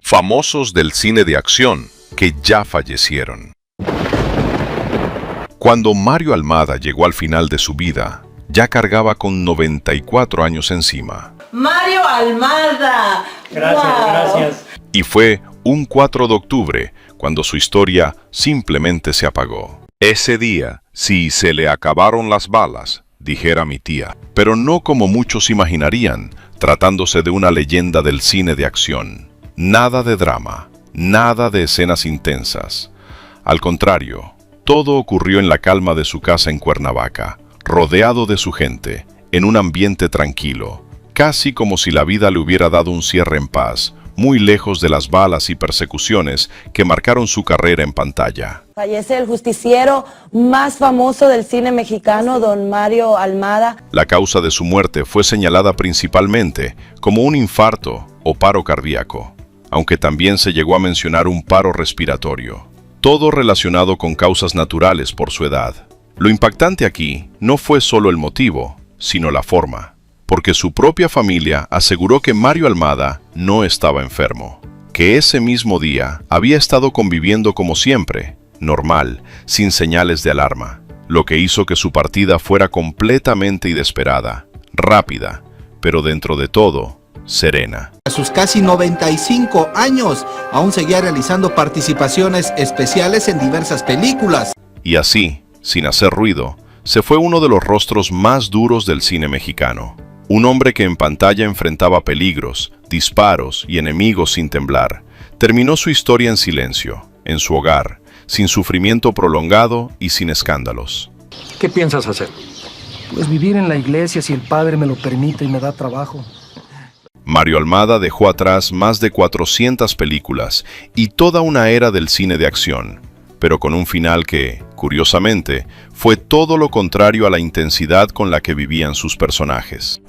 Famosos del cine de acción que ya fallecieron. Cuando Mario Almada llegó al final de su vida, ya cargaba con 94 años encima. ¡Mario Almada! Gracias, ¡Wow! gracias. Y fue un 4 de octubre cuando su historia simplemente se apagó. Ese día, sí, se le acabaron las balas, dijera mi tía, pero no como muchos imaginarían, tratándose de una leyenda del cine de acción. Nada de drama, nada de escenas intensas. Al contrario, todo ocurrió en la calma de su casa en Cuernavaca, rodeado de su gente, en un ambiente tranquilo, casi como si la vida le hubiera dado un cierre en paz, muy lejos de las balas y persecuciones que marcaron su carrera en pantalla. Fallece el justiciero más famoso del cine mexicano, don Mario Almada. La causa de su muerte fue señalada principalmente como un infarto o paro cardíaco, aunque también se llegó a mencionar un paro respiratorio. Todo relacionado con causas naturales por su edad. Lo impactante aquí no fue solo el motivo, sino la forma, porque su propia familia aseguró que Mario Almada no estaba enfermo, que ese mismo día había estado conviviendo como siempre, normal, sin señales de alarma, lo que hizo que su partida fuera completamente inesperada, rápida, pero dentro de todo, serena. A sus casi 95 años, aún seguía realizando participaciones especiales en diversas películas. Y así, sin hacer ruido, se fue uno de los rostros más duros del cine mexicano. Un hombre que en pantalla enfrentaba peligros, disparos y enemigos sin temblar. Terminó su historia en silencio, en su hogar, sin sufrimiento prolongado y sin escándalos. ¿Qué piensas hacer? Pues vivir en la iglesia si el Padre me lo permite y me da trabajo. Mario Almada dejó atrás más de 400 películas y toda una era del cine de acción, pero con un final que, curiosamente, fue todo lo contrario a la intensidad con la que vivían sus personajes.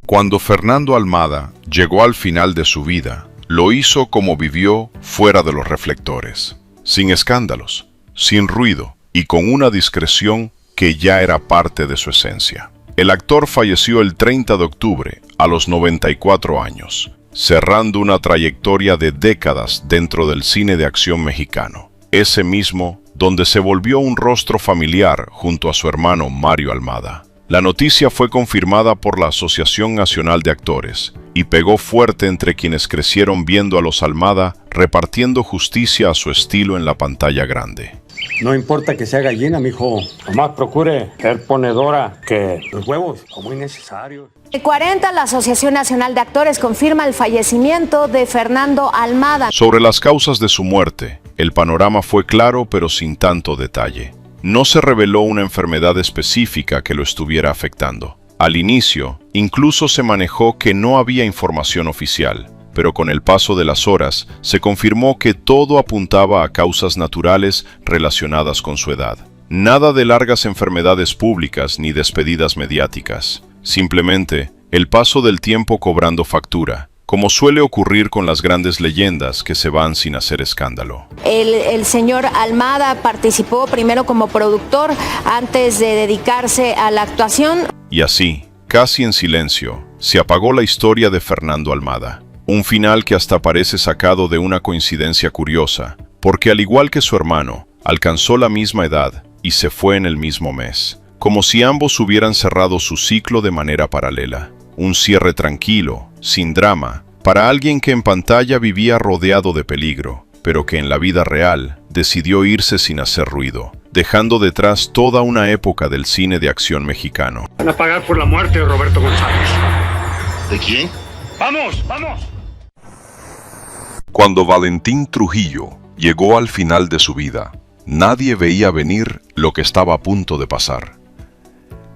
Cuando Fernando Almada llegó al final de su vida, lo hizo como vivió fuera de los reflectores, sin escándalos, sin ruido y con una discreción que ya era parte de su esencia. El actor falleció el 30 de octubre a los 94 años, cerrando una trayectoria de décadas dentro del cine de acción mexicano, ese mismo donde se volvió un rostro familiar junto a su hermano Mario Almada. La noticia fue confirmada por la Asociación Nacional de Actores y pegó fuerte entre quienes crecieron viendo a los Almada repartiendo justicia a su estilo en la pantalla grande. No importa que sea gallina, mijo. Nomás procure ser ponedora, que los huevos son muy necesarios. El 40, la Asociación Nacional de Actores confirma el fallecimiento de Fernando Almada. Sobre las causas de su muerte, el panorama fue claro pero sin tanto detalle. No se reveló una enfermedad específica que lo estuviera afectando. Al inicio, incluso se manejó que no había información oficial, pero con el paso de las horas se confirmó que todo apuntaba a causas naturales relacionadas con su edad. Nada de largas enfermedades públicas ni despedidas mediáticas. Simplemente, el paso del tiempo cobrando factura, como suele ocurrir con las grandes leyendas que se van sin hacer escándalo. El señor Almada participó primero como productor antes de dedicarse a la actuación. Y así, casi en silencio, se apagó la historia de Fernando Almada. Un final que hasta parece sacado de una coincidencia curiosa, porque al igual que su hermano, alcanzó la misma edad y se fue en el mismo mes, como si ambos hubieran cerrado su ciclo de manera paralela. Un cierre tranquilo, sin drama, para alguien que en pantalla vivía rodeado de peligro, pero que en la vida real decidió irse sin hacer ruido, dejando detrás toda una época del cine de acción mexicano. Van a pagar por la muerte de Roberto González. ¿De quién? ¡Vamos, vamos! Cuando Valentín Trujillo llegó al final de su vida, nadie veía venir lo que estaba a punto de pasar.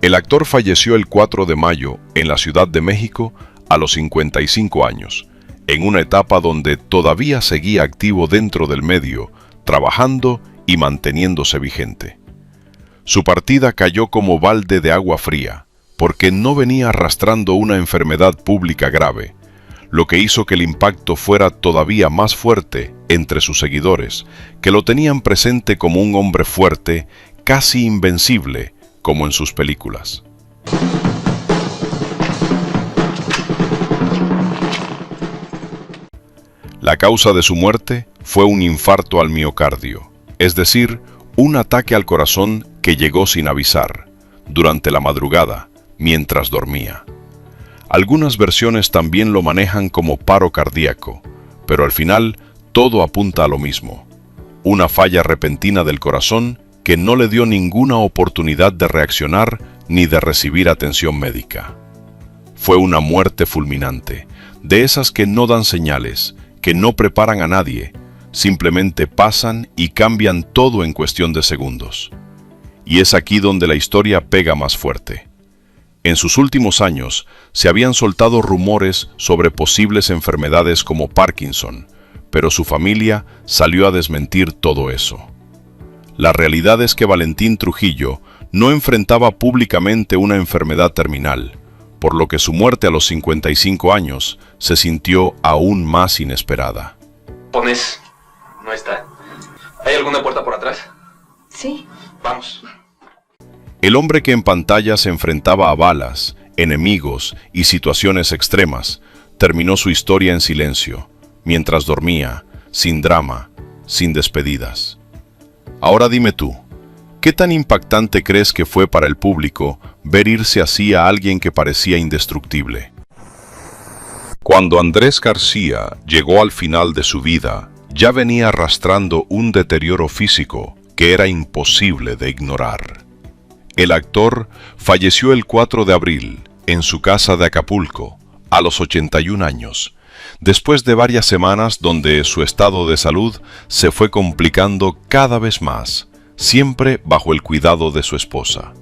El actor falleció el 4 de mayo en la Ciudad de México a los 55 años, en una etapa donde todavía seguía activo dentro del medio, trabajando y manteniéndose vigente. Su partida cayó como balde de agua fría, porque no venía arrastrando una enfermedad pública grave, lo que hizo que el impacto fuera todavía más fuerte entre sus seguidores, que lo tenían presente como un hombre fuerte, casi invencible, como en sus películas. La causa de su muerte fue un infarto al miocardio, es decir, un ataque al corazón que llegó sin avisar, durante la madrugada, mientras dormía. Algunas versiones también lo manejan como paro cardíaco, pero al final todo apunta a lo mismo: una falla repentina del corazón que no le dio ninguna oportunidad de reaccionar ni de recibir atención médica. Fue una muerte fulminante, de esas que no dan señales, que no preparan a nadie, simplemente pasan y cambian todo en cuestión de segundos. Y es aquí donde la historia pega más fuerte. En sus últimos años se habían soltado rumores sobre posibles enfermedades como Parkinson, pero su familia salió a desmentir todo eso. La realidad es que Valentín Trujillo no enfrentaba públicamente una enfermedad terminal, por lo que su muerte a los 55 años se sintió aún más inesperada. Pones, no está. ¿Hay alguna puerta por atrás? Sí. Vamos. El hombre que en pantalla se enfrentaba a balas, enemigos y situaciones extremas, terminó su historia en silencio, mientras dormía, sin drama, sin despedidas. Ahora dime tú, ¿qué tan impactante crees que fue para el público ver irse así a alguien que parecía indestructible? Cuando Andrés García llegó al final de su vida, ya venía arrastrando un deterioro físico que era imposible de ignorar. El actor falleció el 4 de abril en su casa de Acapulco, a los 81 años, después de varias semanas donde su estado de salud se fue complicando cada vez más, siempre bajo el cuidado de su esposa.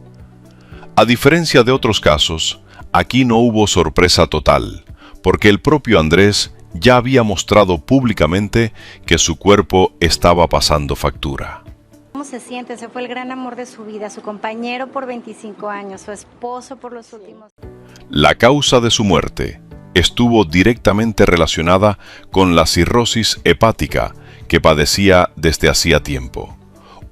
A diferencia de otros casos, aquí no hubo sorpresa total, porque el propio Andrés ya había mostrado públicamente que su cuerpo estaba pasando factura. ¿Cómo se siente? Se fue el gran amor de su vida, su compañero por 25 años, su esposo por los últimos. La causa de su muerte estuvo directamente relacionada con la cirrosis hepática que padecía desde hacía tiempo,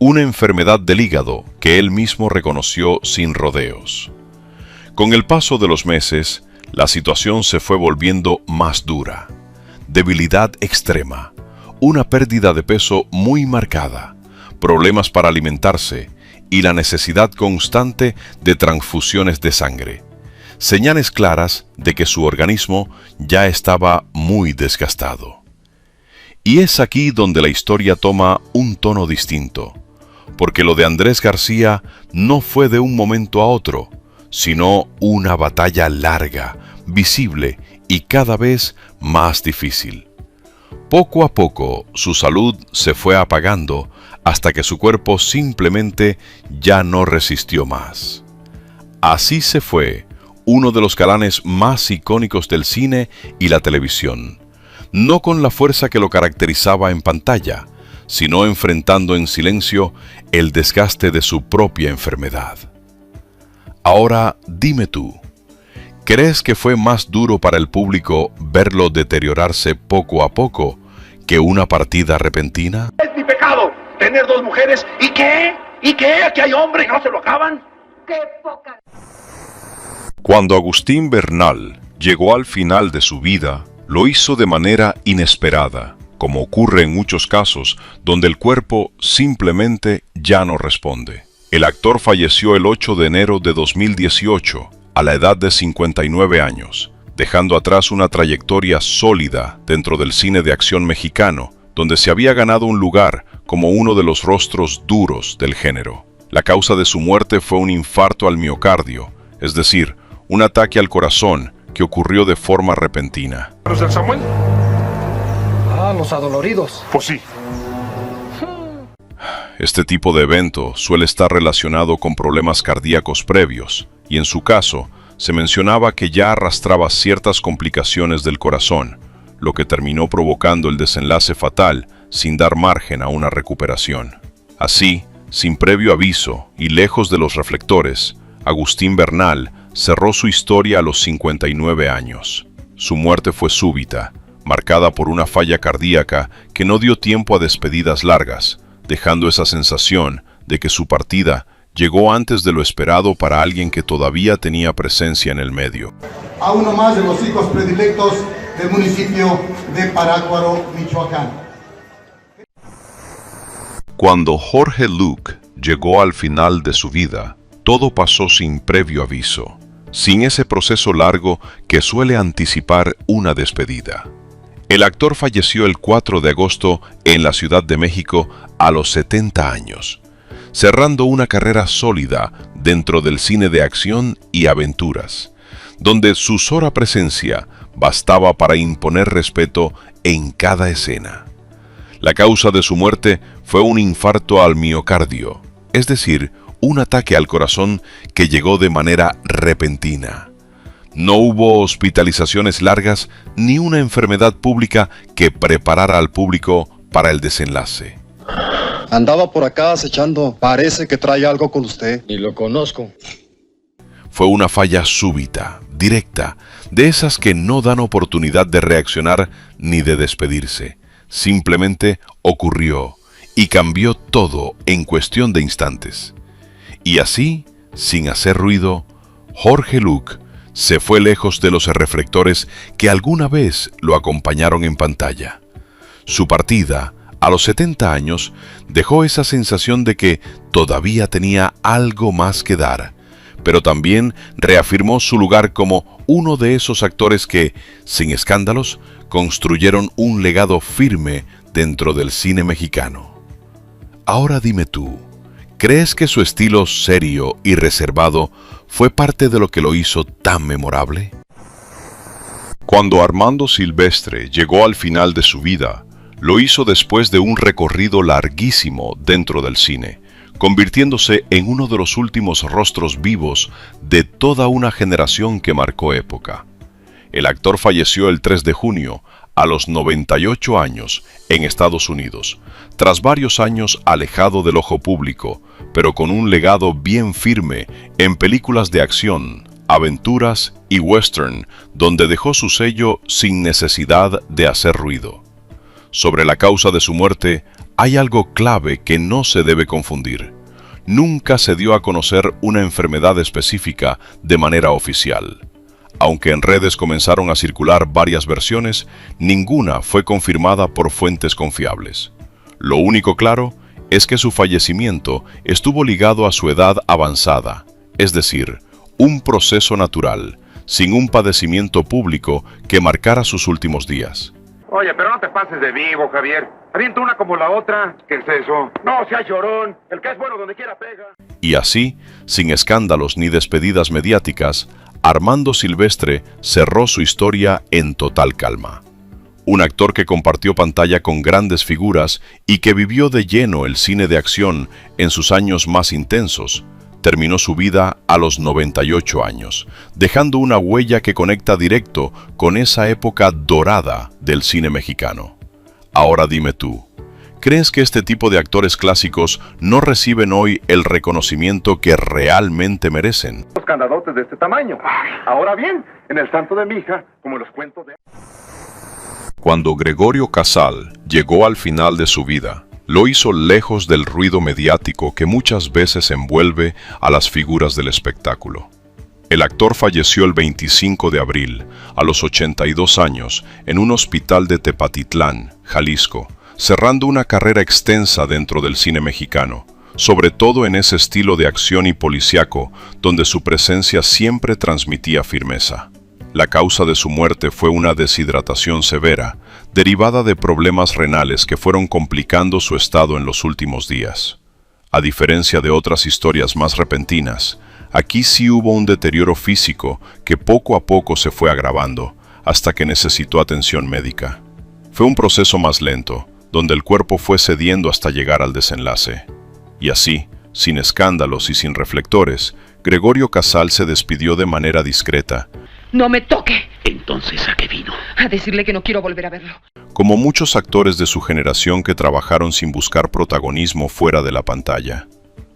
una enfermedad del hígado que él mismo reconoció sin rodeos. Con el paso de los meses, la situación se fue volviendo más dura. Debilidad extrema, una pérdida de peso muy marcada, problemas para alimentarse y la necesidad constante de transfusiones de sangre. Señales claras de que su organismo ya estaba muy desgastado. Y es aquí donde la historia toma un tono distinto, porque lo de Andrés García no fue de un momento a otro, sino una batalla larga, visible y cada vez más difícil. Poco a poco su salud se fue apagando hasta que su cuerpo simplemente ya no resistió más. Así se fue uno de los galanes más icónicos del cine y la televisión, no con la fuerza que lo caracterizaba en pantalla, sino enfrentando en silencio el desgaste de su propia enfermedad. Ahora dime tú, ¿crees que fue más duro para el público verlo deteriorarse poco a poco que una partida repentina? Es mi pecado tener dos mujeres. ¿Y qué? ¿Y qué? ¿Aquí hay hombre y no se lo acaban? ¡Qué poca! Cuando Agustín Bernal llegó al final de su vida, lo hizo de manera inesperada, como ocurre en muchos casos donde el cuerpo simplemente ya no responde. El actor falleció el 8 de enero de 2018, a la edad de 59 años, dejando atrás una trayectoria sólida dentro del cine de acción mexicano, donde se había ganado un lugar como uno de los rostros duros del género. La causa de su muerte fue un infarto al miocardio, es decir, un ataque al corazón que ocurrió de forma repentina. ¿Los del Samuel? Ah, los adoloridos. Pues sí. Este tipo de evento suele estar relacionado con problemas cardíacos previos, y en su caso, se mencionaba que ya arrastraba ciertas complicaciones del corazón, lo que terminó provocando el desenlace fatal sin dar margen a una recuperación. Así, sin previo aviso y lejos de los reflectores, Agustín Bernal cerró su historia a los 59 años. Su muerte fue súbita, marcada por una falla cardíaca que no dio tiempo a despedidas largas, dejando esa sensación de que su partida llegó antes de lo esperado para alguien que todavía tenía presencia en el medio. A uno más de los hijos predilectos del municipio de Parácuaro, Michoacán. Cuando Jorge Luque llegó al final de su vida, todo pasó sin previo aviso, sin ese proceso largo que suele anticipar una despedida. El actor falleció el 4 de agosto en la Ciudad de México a los 70 años, cerrando una carrera sólida dentro del cine de acción y aventuras, donde su sola presencia bastaba para imponer respeto en cada escena. La causa de su muerte fue un infarto al miocardio, es decir, un ataque al corazón que llegó de manera repentina. No hubo hospitalizaciones largas ni una enfermedad pública que preparara al público para el desenlace. Andaba por acá acechando. Parece que trae algo con usted. Ni lo conozco. Fue una falla súbita, directa, de esas que no dan oportunidad de reaccionar ni de despedirse. Simplemente ocurrió y cambió todo en cuestión de instantes. Y así, sin hacer ruido, Jorge Luque se fue lejos de los reflectores que alguna vez lo acompañaron en pantalla. Su partida, a los 70 años, dejó esa sensación de que todavía tenía algo más que dar, pero también reafirmó su lugar como uno de esos actores que, sin escándalos, construyeron un legado firme dentro del cine mexicano. Ahora dime tú, ¿crees que su estilo serio y reservado fue parte de lo que lo hizo tan memorable? Cuando Armando Silvestre llegó al final de su vida, lo hizo después de un recorrido larguísimo dentro del cine, convirtiéndose en uno de los últimos rostros vivos de toda una generación que marcó época. El actor falleció el 3 de junio, a los 98 años, en Estados Unidos, tras varios años alejado del ojo público, pero con un legado bien firme en películas de acción, aventuras y western, donde dejó su sello sin necesidad de hacer ruido. Sobre la causa de su muerte, hay algo clave que no se debe confundir. Nunca se dio a conocer una enfermedad específica de manera oficial. Aunque en redes comenzaron a circular varias versiones, ninguna fue confirmada por fuentes confiables. Lo único claro es que su fallecimiento estuvo ligado a su edad avanzada, es decir, un proceso natural, sin un padecimiento público que marcara sus últimos días. Oye, pero no te pases de vivo, Javier. Avienta una como la otra. ¿Qué es eso? No seas llorón. El que es bueno donde quiera pega. Y así, sin escándalos ni despedidas mediáticas, Armando Silvestre cerró su historia en total calma. Un actor que compartió pantalla con grandes figuras y que vivió de lleno el cine de acción en sus años más intensos, terminó su vida a los 98 años, dejando una huella que conecta directo con esa época dorada del cine mexicano. Ahora dime tú, ¿crees que este tipo de actores clásicos no reciben hoy el reconocimiento que realmente merecen? Los candadotes de este tamaño. Ahora bien, en el santo de mi hija, como los cuentos de... Cuando Gregorio Casal llegó al final de su vida, lo hizo lejos del ruido mediático que muchas veces envuelve a las figuras del espectáculo. El actor falleció el 25 de abril, a los 82 años, en un hospital de Tepatitlán, Jalisco, cerrando una carrera extensa dentro del cine mexicano, sobre todo en ese estilo de acción y policíaco, donde su presencia siempre transmitía firmeza. La causa de su muerte fue una deshidratación severa, derivada de problemas renales que fueron complicando su estado en los últimos días. A diferencia de otras historias más repentinas, aquí sí hubo un deterioro físico que poco a poco se fue agravando, hasta que necesitó atención médica. Fue un proceso más lento, donde el cuerpo fue cediendo hasta llegar al desenlace. Y así, sin escándalos y sin reflectores, Gregorio Casal se despidió de manera discreta. ¡No me toque! Entonces, ¿a qué vino? A decirle que no quiero volver a verlo. Como muchos actores de su generación que trabajaron sin buscar protagonismo fuera de la pantalla.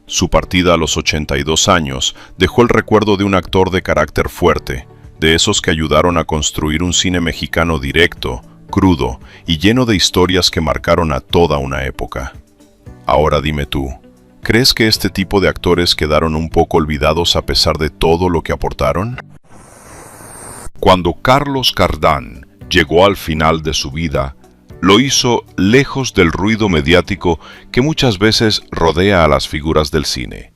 Su partida a los 82 años dejó el recuerdo de un actor de carácter fuerte, de esos que ayudaron a construir un cine mexicano directo, crudo y lleno de historias que marcaron a toda una época. Ahora dime tú, ¿crees que este tipo de actores quedaron un poco olvidados a pesar de todo lo que aportaron? Cuando Carlos Cardán llegó al final de su vida, lo hizo lejos del ruido mediático que muchas veces rodea a las figuras del cine.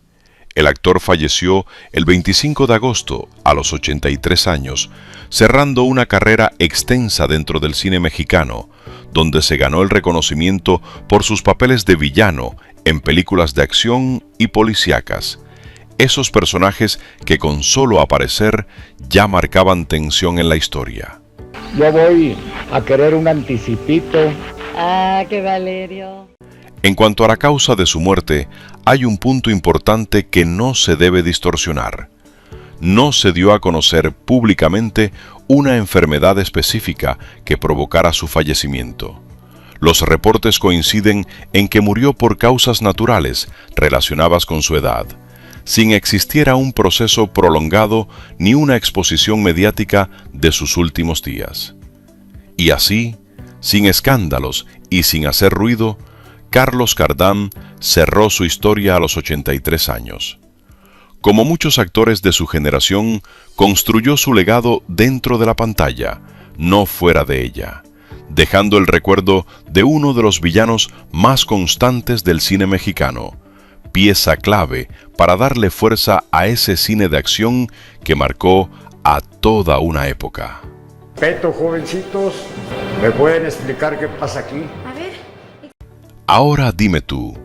El actor falleció el 25 de agosto, a los 83 años, cerrando una carrera extensa dentro del cine mexicano, donde se ganó el reconocimiento por sus papeles de villano en películas de acción y policíacas. Esos personajes que con solo aparecer ya marcaban tensión en la historia. Yo voy a querer un anticipito. Ah, qué Valerio. En cuanto a la causa de su muerte, hay un punto importante que no se debe distorsionar. No se dio a conocer públicamente una enfermedad específica que provocara su fallecimiento. Los reportes coinciden en que murió por causas naturales relacionadas con su edad, sin existiera un proceso prolongado ni una exposición mediática de sus últimos días. Y así, sin escándalos y sin hacer ruido, Carlos Cardán cerró su historia a los 83 años. Como muchos actores de su generación, construyó su legado dentro de la pantalla, no fuera de ella, dejando el recuerdo de uno de los villanos más constantes del cine mexicano, pieza clave para darle fuerza a ese cine de acción que marcó a toda una época. Peto, jovencitos, ¿me pueden explicar qué pasa aquí? Ahora dime tú,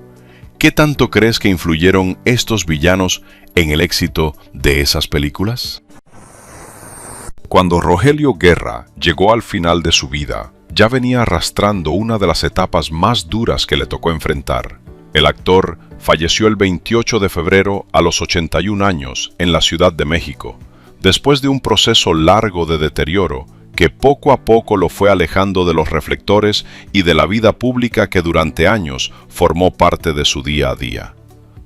¿qué tanto crees que influyeron estos villanos en el éxito de esas películas? Cuando Rogelio Guerra llegó al final de su vida, ya venía arrastrando una de las etapas más duras que le tocó enfrentar. El actor falleció el 28 de febrero a los 81 años en la Ciudad de México, después de un proceso largo de deterioro que poco a poco lo fue alejando de los reflectores y de la vida pública que durante años formó parte de su día a día.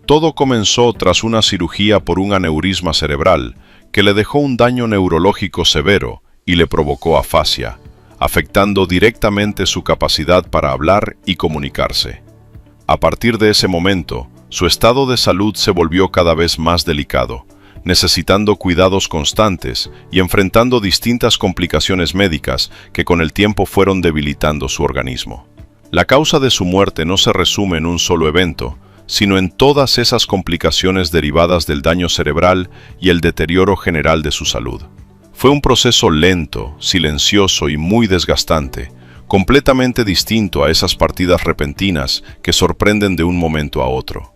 Todo comenzó tras una cirugía por un aneurisma cerebral que le dejó un daño neurológico severo y le provocó afasia, afectando directamente su capacidad para hablar y comunicarse. A partir de ese momento, su estado de salud se volvió cada vez más delicado, necesitando cuidados constantes y enfrentando distintas complicaciones médicas que con el tiempo fueron debilitando su organismo. La causa de su muerte no se resume en un solo evento, sino en todas esas complicaciones derivadas del daño cerebral y el deterioro general de su salud. Fue un proceso lento, silencioso y muy desgastante, completamente distinto a esas partidas repentinas que sorprenden de un momento a otro.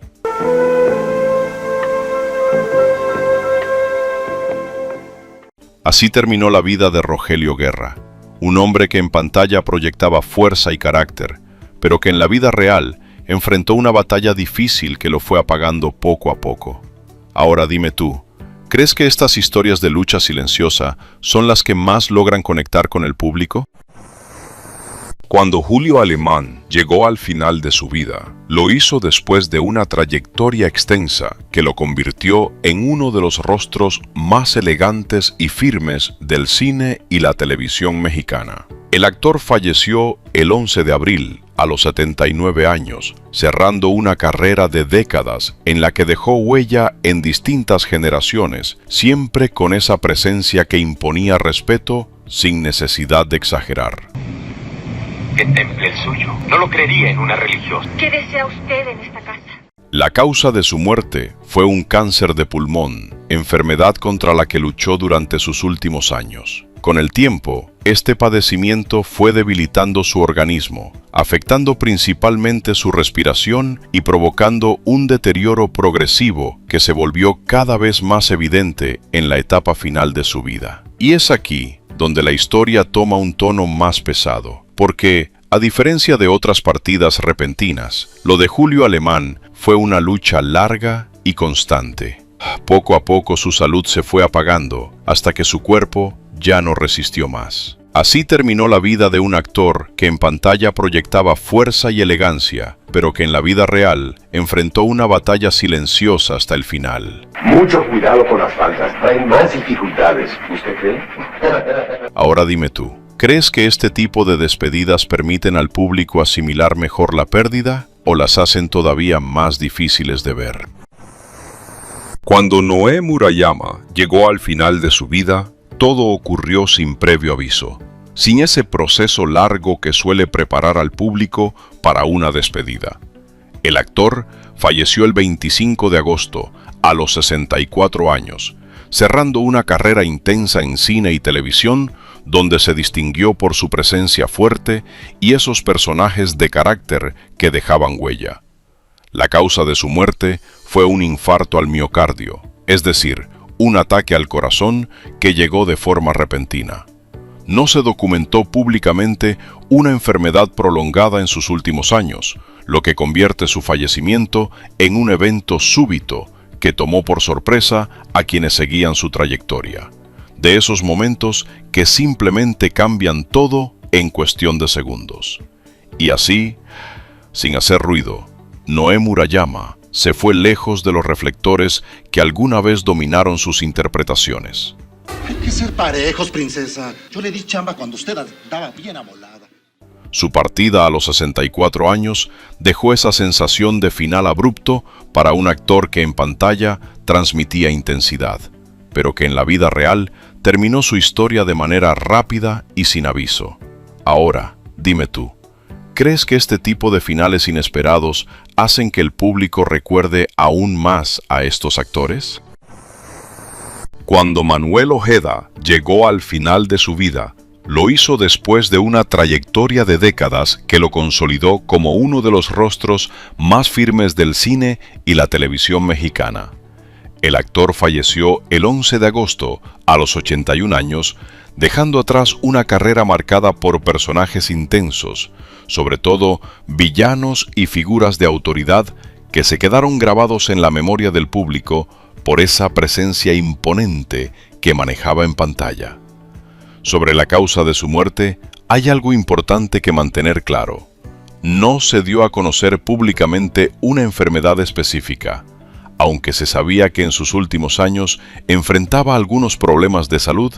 Así terminó la vida de Rogelio Guerra, un hombre que en pantalla proyectaba fuerza y carácter, pero que en la vida real enfrentó una batalla difícil que lo fue apagando poco a poco. Ahora dime tú, ¿crees que estas historias de lucha silenciosa son las que más logran conectar con el público? Cuando Julio Alemán llegó al final de su vida, lo hizo después de una trayectoria extensa que lo convirtió en uno de los rostros más elegantes y firmes del cine y la televisión mexicana. El actor falleció el 11 de abril a los 79 años, cerrando una carrera de décadas en la que dejó huella en distintas generaciones, siempre con esa presencia que imponía respeto sin necesidad de exagerar. Que temple el suyo. No lo creería en una religiosa. ¿Qué desea usted en esta casa? La causa de su muerte fue un cáncer de pulmón, enfermedad contra la que luchó durante sus últimos años. Con el tiempo, este padecimiento fue debilitando su organismo, afectando principalmente su respiración y provocando un deterioro progresivo que se volvió cada vez más evidente en la etapa final de su vida. Y es aquí donde la historia toma un tono más pesado, porque, a diferencia de otras partidas repentinas, lo de Julio Alemán fue una lucha larga y constante. Poco a poco su salud se fue apagando, hasta que su cuerpo ya no resistió más. Así terminó la vida de un actor que en pantalla proyectaba fuerza y elegancia, pero que en la vida real enfrentó una batalla silenciosa hasta el final. Mucho cuidado con las faltas, traen más dificultades, ¿usted cree? Ahora dime tú, ¿crees que este tipo de despedidas permiten al público asimilar mejor la pérdida o las hacen todavía más difíciles de ver? Cuando Noé Murayama llegó al final de su vida, todo ocurrió sin previo aviso, sin ese proceso largo que suele preparar al público para una despedida. El actor falleció el 25 de agosto, a los 64 años, cerrando una carrera intensa en cine y televisión, donde se distinguió por su presencia fuerte y esos personajes de carácter que dejaban huella. La causa de su muerte fue un infarto al miocardio, es decir, un ataque al corazón que llegó de forma repentina. No se documentó públicamente una enfermedad prolongada en sus últimos años, lo que convierte su fallecimiento en un evento súbito que tomó por sorpresa a quienes seguían su trayectoria. De esos momentos que simplemente cambian todo en cuestión de segundos. Y así, sin hacer ruido, Noé Murayama se fue lejos de los reflectores que alguna vez dominaron sus interpretaciones. Hay que ser parejos, princesa. Yo le di chamba cuando usted andaba bien amolada. Su partida a los 64 años dejó esa sensación de final abrupto para un actor que en pantalla transmitía intensidad, pero que en la vida real terminó su historia de manera rápida y sin aviso. Ahora, dime tú, ¿crees que este tipo de finales inesperados hacen que el público recuerde aún más a estos actores? Cuando Manuel Ojeda llegó al final de su vida, lo hizo después de una trayectoria de décadas que lo consolidó como uno de los rostros más firmes del cine y la televisión mexicana. El actor falleció el 11 de agosto a los 81 años, dejando atrás una carrera marcada por personajes intensos, sobre todo villanos y figuras de autoridad que se quedaron grabados en la memoria del público por esa presencia imponente que manejaba en pantalla. Sobre la causa de su muerte, hay algo importante que mantener claro. No se dio a conocer públicamente una enfermedad específica, aunque se sabía que en sus últimos años enfrentaba algunos problemas de salud.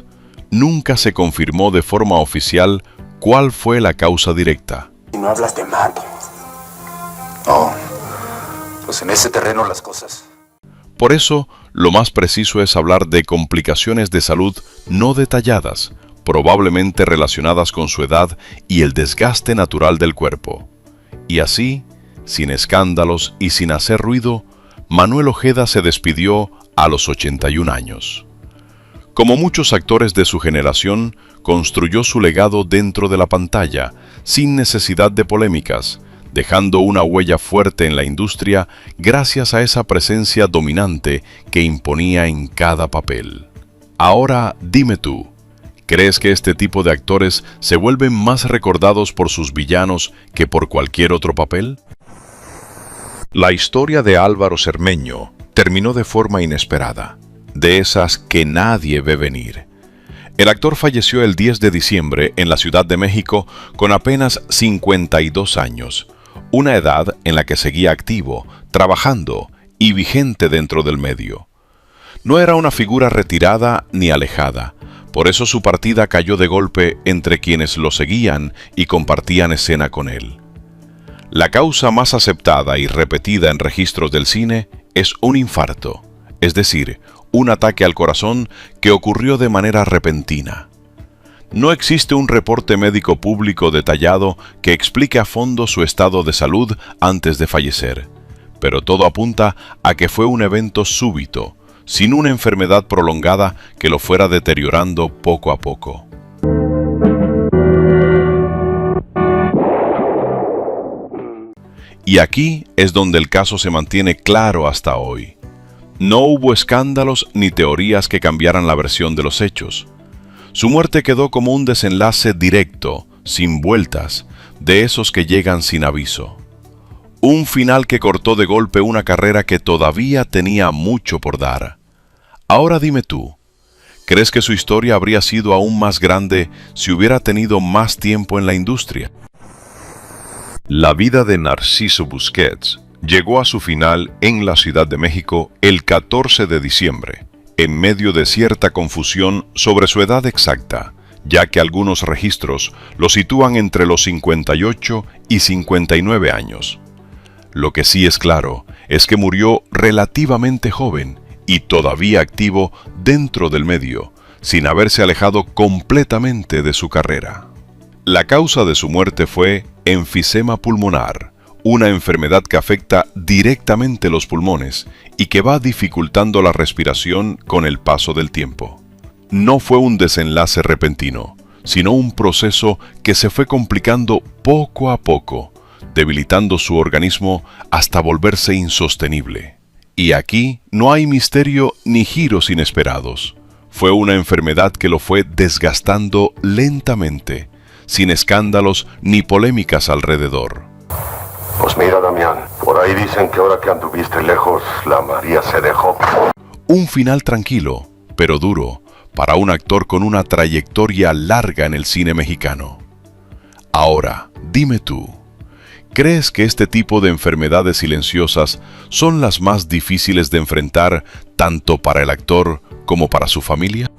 Nunca se confirmó de forma oficial cuál fue la causa directa. Y no hablas de Marco. No, pues en ese terreno las cosas. Por eso, lo más preciso es hablar de complicaciones de salud no detalladas, probablemente relacionadas con su edad y el desgaste natural del cuerpo. Y así, sin escándalos y sin hacer ruido, Manuel Ojeda se despidió a los 81 años. Como muchos actores de su generación, construyó su legado dentro de la pantalla, sin necesidad de polémicas, dejando una huella fuerte en la industria gracias a esa presencia dominante que imponía en cada papel. Ahora, dime tú, ¿crees que este tipo de actores se vuelven más recordados por sus villanos que por cualquier otro papel? La historia de Álvaro Cermeño terminó de forma inesperada, de esas que nadie ve venir. El actor falleció el 10 de diciembre en la Ciudad de México con apenas 52 años, una edad en la que seguía activo, trabajando y vigente dentro del medio. No era una figura retirada ni alejada, por eso su partida cayó de golpe entre quienes lo seguían y compartían escena con él. La causa más aceptada y repetida en registros del cine es un infarto, es decir, un ataque al corazón que ocurrió de manera repentina. No existe un reporte médico público detallado que explique a fondo su estado de salud antes de fallecer, pero todo apunta a que fue un evento súbito, sin una enfermedad prolongada que lo fuera deteriorando poco a poco. Y aquí es donde el caso se mantiene claro hasta hoy. No hubo escándalos ni teorías que cambiaran la versión de los hechos. Su muerte quedó como un desenlace directo, sin vueltas, de esos que llegan sin aviso. Un final que cortó de golpe una carrera que todavía tenía mucho por dar. Ahora dime tú, ¿crees que su historia habría sido aún más grande si hubiera tenido más tiempo en la industria? La vida de Narciso Busquets llegó a su final en la Ciudad de México el 14 de diciembre, en medio de cierta confusión sobre su edad exacta, ya que algunos registros lo sitúan entre los 58 y 59 años. Lo que sí es claro es que murió relativamente joven y todavía activo dentro del medio, sin haberse alejado completamente de su carrera. La causa de su muerte fue enfisema pulmonar, una enfermedad que afecta directamente los pulmones y que va dificultando la respiración con el paso del tiempo. No fue un desenlace repentino, sino un proceso que se fue complicando poco a poco, debilitando su organismo hasta volverse insostenible. Y aquí no hay misterio ni giros inesperados. Fue una enfermedad que lo fue desgastando lentamente, sin escándalos ni polémicas alrededor. Pues mira, Damián, por ahí dicen que ahora que anduviste lejos, la María se dejó. Un final tranquilo, pero duro, para un actor con una trayectoria larga en el cine mexicano. Ahora, dime tú, ¿crees que este tipo de enfermedades silenciosas son las más difíciles de enfrentar tanto para el actor como para su familia?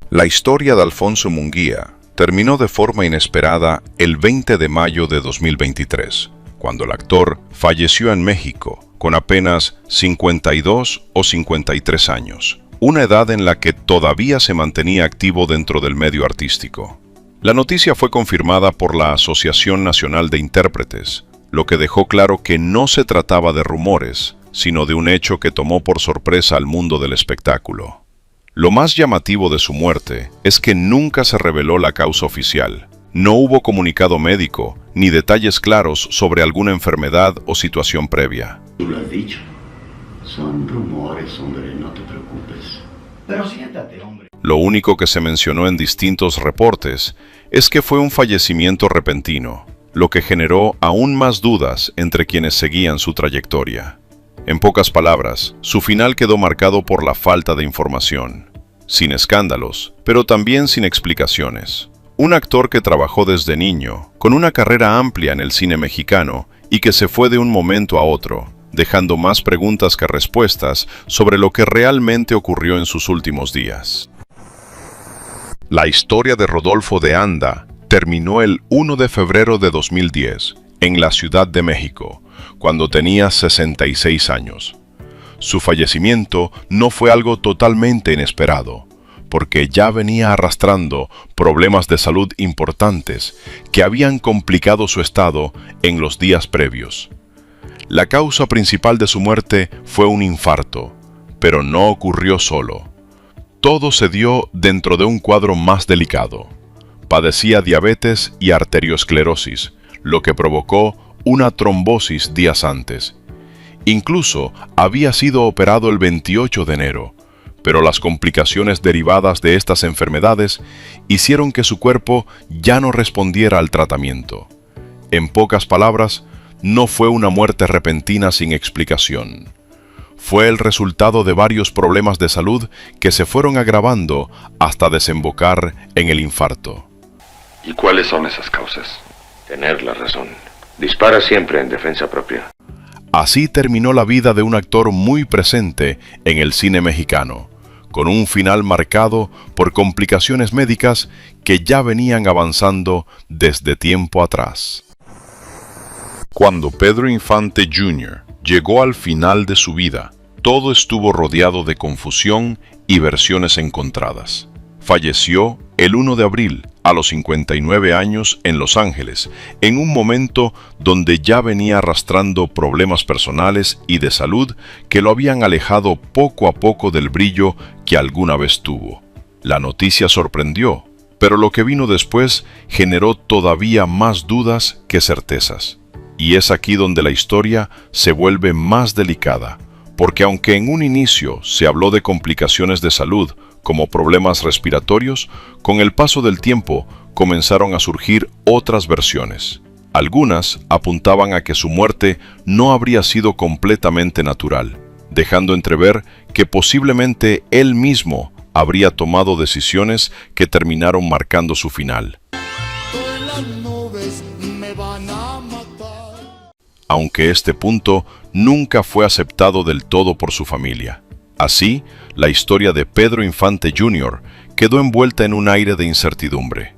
La historia de Alfonso Munguía terminó de forma inesperada el 20 de mayo de 2023, cuando el actor falleció en México con apenas 52 o 53 años, una edad en la que todavía se mantenía activo dentro del medio artístico. La noticia fue confirmada por la Asociación Nacional de Intérpretes, lo que dejó claro que no se trataba de rumores, sino de un hecho que tomó por sorpresa al mundo del espectáculo. Lo más llamativo de su muerte es que nunca se reveló la causa oficial. No hubo comunicado médico, ni detalles claros sobre alguna enfermedad o situación previa. Tú lo has dicho. Son rumores, hombre, no te preocupes. Pero siéntate, hombre. Lo único que se mencionó en distintos reportes es que fue un fallecimiento repentino, lo que generó aún más dudas entre quienes seguían su trayectoria. En pocas palabras, su final quedó marcado por la falta de información, sin escándalos, pero también sin explicaciones. Un actor que trabajó desde niño, con una carrera amplia en el cine mexicano y que se fue de un momento a otro, dejando más preguntas que respuestas sobre lo que realmente ocurrió en sus últimos días. La historia de Rodolfo de Anda terminó el 1 de febrero de 2010, en la Ciudad de México, cuando tenía 66 años. Su fallecimiento no fue algo totalmente inesperado, porque ya venía arrastrando problemas de salud importantes que habían complicado su estado en los días previos. La causa principal de su muerte fue un infarto, pero no ocurrió solo. Todo se dio dentro de un cuadro más delicado. Padecía diabetes y arteriosclerosis, lo que provocó una trombosis días antes. Incluso había sido operado el 28 de enero, pero las complicaciones derivadas de estas enfermedades hicieron que su cuerpo ya no respondiera al tratamiento. En pocas palabras, no fue una muerte repentina sin explicación. Fue el resultado de varios problemas de salud que se fueron agravando hasta desembocar en el infarto. ¿Y cuáles son esas causas? Tener la razón. Dispara siempre en defensa propia. Así terminó la vida de un actor muy presente en el cine mexicano, con un final marcado por complicaciones médicas que ya venían avanzando desde tiempo atrás. Cuando Pedro Infante Jr. llegó al final de su vida, todo estuvo rodeado de confusión y versiones encontradas. Falleció el 1 de abril, a los 59 años, en Los Ángeles, en un momento donde ya venía arrastrando problemas personales y de salud que lo habían alejado poco a poco del brillo que alguna vez tuvo. La noticia sorprendió, pero lo que vino después generó todavía más dudas que certezas. Y es aquí donde la historia se vuelve más delicada, porque aunque en un inicio se habló de complicaciones de salud, como problemas respiratorios, con el paso del tiempo comenzaron a surgir otras versiones. Algunas apuntaban a que su muerte no habría sido completamente natural, dejando entrever que posiblemente él mismo habría tomado decisiones que terminaron marcando su final. Aunque este punto nunca fue aceptado del todo por su familia. Así, la historia de Pedro Infante Jr. quedó envuelta en un aire de incertidumbre.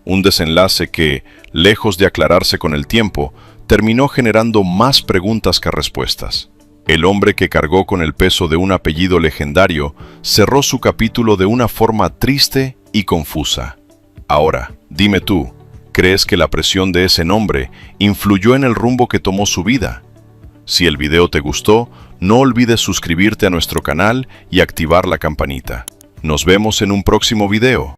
Un desenlace que, lejos de aclararse con el tiempo, terminó generando más preguntas que respuestas. El hombre que cargó con el peso de un apellido legendario cerró su capítulo de una forma triste y confusa. Ahora, dime tú, ¿crees que la presión de ese nombre influyó en el rumbo que tomó su vida? Si el video te gustó, no olvides suscribirte a nuestro canal y activar la campanita. Nos vemos en un próximo video.